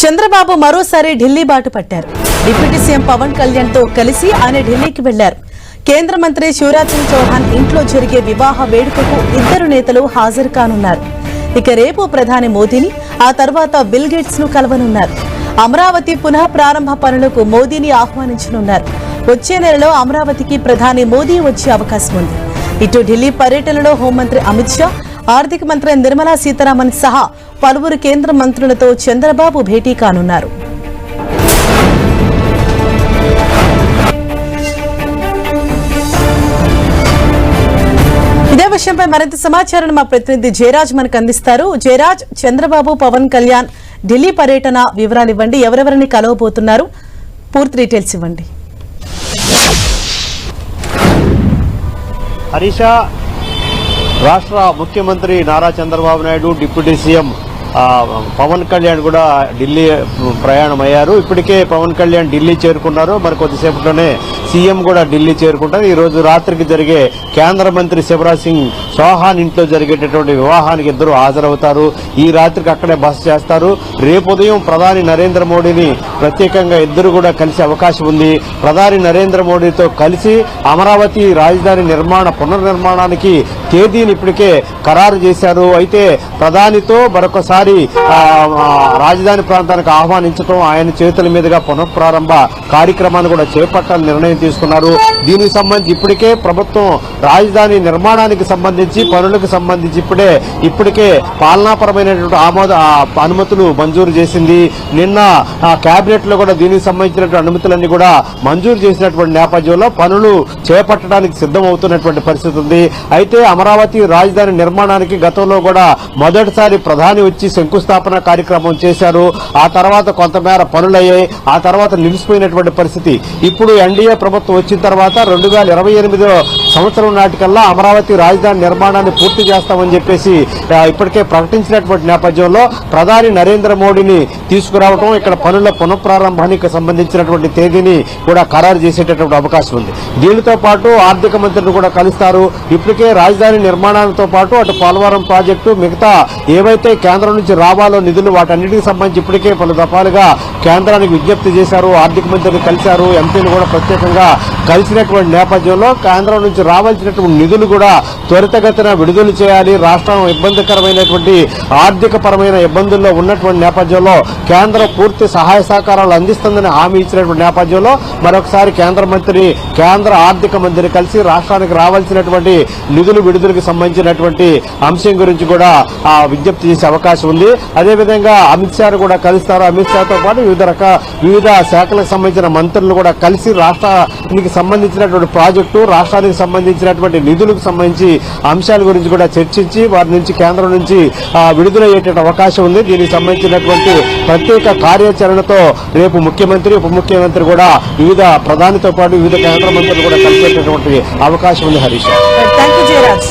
చంద్రబాబు మరోసారి ఢిల్లీ బాట పట్టారు. డిప్యూటీ సీఎం పవన్ కళ్యాణ్ తో కలిసి ఆయన ఢిల్లీకి వెళ్లారు. కేంద్ర మంత్రి శివరాజ్ సింగ్ చౌహాన్ ఇంట్లో జరిగే వివాహ వేడుకకు ఇద్దరు నేతలు హాజరు కానున్నారు. ఇక రేపు ప్రధాని మోదీని, ఆ తర్వాత బిల్ గేట్స్ ను కలవనున్నారు. అమరావతి పునః ప్రారంభ పనులకు మోదీని ఆహ్వానించనున్నారు. వచ్చే నెలలో అమరావతికి ప్రధాని మోదీ వచ్చే అవకాశం ఉంది. ఇటు ఢిల్లీ పర్యటనలో హోంమంత్రి అమిత్ షా, ఆర్థిక మంత్రి నిర్మలా సీతారామన్ సహా పలువురు కేంద్ర మంత్రులతో చంద్రబాబు భేటీ కానున్నారు. ఇదే విషయంపై మరింత సమాచారాన్ని మా ప్రతినిధి జయరాజ్ మనకు అందిస్తారు. జయరాజ్, చంద్రబాబు పవన్ కళ్యాణ్ ఢిల్లీ పర్యటన వివరాలు ఇవ్వండి. ఎవరెవరిని కలవబోతున్నారు, పూర్తి డీటెయిల్స్ ఇవ్వండి. హరీషా, రాష్ట్ర ముఖ్యమంత్రి నారా చంద్రబాబు నాయుడు, డిప్యూటీ సీఎం పవన్ కళ్యాణ్ కూడా ఢిల్లీ ప్రయాణం అయ్యారు. ఇప్పటికే పవన్ కళ్యాణ్ ఢిల్లీ చేరుకున్నారు. మరి కొద్దిసేపట్లోనే సీఎం కూడా ఢిల్లీ చేరుకుంటారు. ఈ రోజు రాత్రికి జరిగే కేంద్ర మంత్రి శివరాజ్ సింగ్ చౌహాన్ ఇంట్లో జరిగేటటువంటి వివాహానికి ఇద్దరు హాజరవుతారు. ఈ రాత్రికి అక్కడే బస చేస్తారు. రేపు ఉదయం ప్రధాని నరేంద్ర మోడీని ప్రత్యేకంగా ఇద్దరు కూడా కలిసే అవకాశం ఉంది. ప్రధాని నరేంద్ర మోడీతో కలిసి అమరావతి రాజధాని పునర్నిర్మాణానికి తేదీని ఇప్పటికే ఖరారు చేశారు. అయితే ప్రధానితో మరొకసారి రాజధాని ప్రాంతానికి ఆహ్వానించడం, ఆయన చేతుల మీదుగా పునఃప్రారంభ కార్యక్రమాన్ని కూడా చేపట్టాలని నిర్ణయం తీసుకున్నారు. దీనికి సంబంధించి ఇప్పటికే ప్రభుత్వం రాజధాని నిర్మాణానికి సంబంధించి పనులకు సంబంధించి ఇప్పటికే పాలనాపరమైనటువంటి అనుమతులు మంజూరు చేసింది. నిన్న కేబినెట్ లో కూడా దీనికి సంబంధించినటువంటి అనుమతులన్నీ కూడా మంజూరు చేసినటువంటి నేపథ్యంలో పనులు చేపట్టడానికి సిద్దమవుతున్నటువంటి పరిస్థితి ఉంది. అయితే అమరావతి రాజధాని నిర్మాణానికి గతంలో కూడా మొదటిసారి ప్రధాని వచ్చి శంకుస్థాపన కార్యక్రమం చేశారు. ఆ తర్వాత కొంతమేర పనులయ్యాయి. ఆ తర్వాత నిలిచిపోయినటువంటి పరిస్థితి. ఇప్పుడు ఎన్డీఏ ప్రభుత్వం వచ్చిన తర్వాత 2028 సంవత్సరం నాటికల్లా అమరావతి రాజధాని నిర్మాణాన్ని పూర్తి చేస్తామని చెప్పేసి ఇప్పటికే ప్రకటించినటువంటి నేపథ్యంలో ప్రధాని నరేంద్ర మోడీని తీసుకురావడం, ఇక్కడ పనుల పునఃప్రారంభానికి సంబంధించినటువంటి తేదీని కూడా ఖరారు చేసేటటువంటి అవకాశం ఉంది. దీనితో పాటు ఆర్థిక మంత్రిని కూడా కలుస్తారు. ఇప్పటికే రాజధాని నిర్మాణాలతో పాటు అటు పోలవరం ప్రాజెక్టు, మిగతా ఏవైతే కేంద్రం నుంచి రావాలో నిధులు, వాటన్నిటికి సంబంధించి ఇప్పటికే పలు దఫాలుగా కేంద్రానికి విజ్ఞప్తి చేశారు. ఆర్థిక మంత్రిని కలిశారు. ఎంపీలు కూడా ప్రత్యేకంగా కలిసినటువంటి నేపథ్యంలో కేంద్రం నుంచి రావాల్సినటువంటి నిధులు కూడా త్వరితగతిన విడుదల చేయాలి. రాష్ట్రం ఇబ్బందికరమైనటువంటి ఆర్థిక పరమైన ఇబ్బందుల్లో ఉన్నటువంటి నేపథ్యంలో కేంద్రం పూర్తి సహాయ సహకారాలు అందిస్తుందని హామీ ఇచ్చినటువంటి నేపథ్యంలో మరొకసారి కేంద్ర ఆర్థిక మంత్రిని కలిసి రాష్ట్రానికి రావాల్సినటువంటి నిధులు విడుదలకు సంబంధించినటువంటి అంశం గురించి కూడా విజ్ఞప్తి చేసే అవకాశం ఉంది. అదేవిధంగా అమిత్ షా కూడా కలుస్తారు. అమిత్ షాతో పాటు వివిధ శాఖలకు సంబంధించిన మంత్రులు కూడా కలిసి రాష్ట్రానికి సంబంధించినటువంటి ప్రాజెక్టు, రాష్ట్రానికి సంబంధించినటువంటి నిధులకు సంబంధించి అంశాల గురించి కూడా చర్చించి వారి నుంచి కేంద్రం నుంచి విడుదలయ్యేట అవకాశం ఉంది. దీనికి సంబంధించినటువంటి ప్రత్యేక కార్యాచరణతో రేపు ముఖ్యమంత్రి, ఉప ముఖ్యమంత్రి కూడా వివిధ ప్రధానితో పాటు వివిధ కేంద్ర మంత్రులు కూడా కలిసేటటువంటి అవకాశం ఉంది. హరీష్. థాంక్యూ జయరాజ్.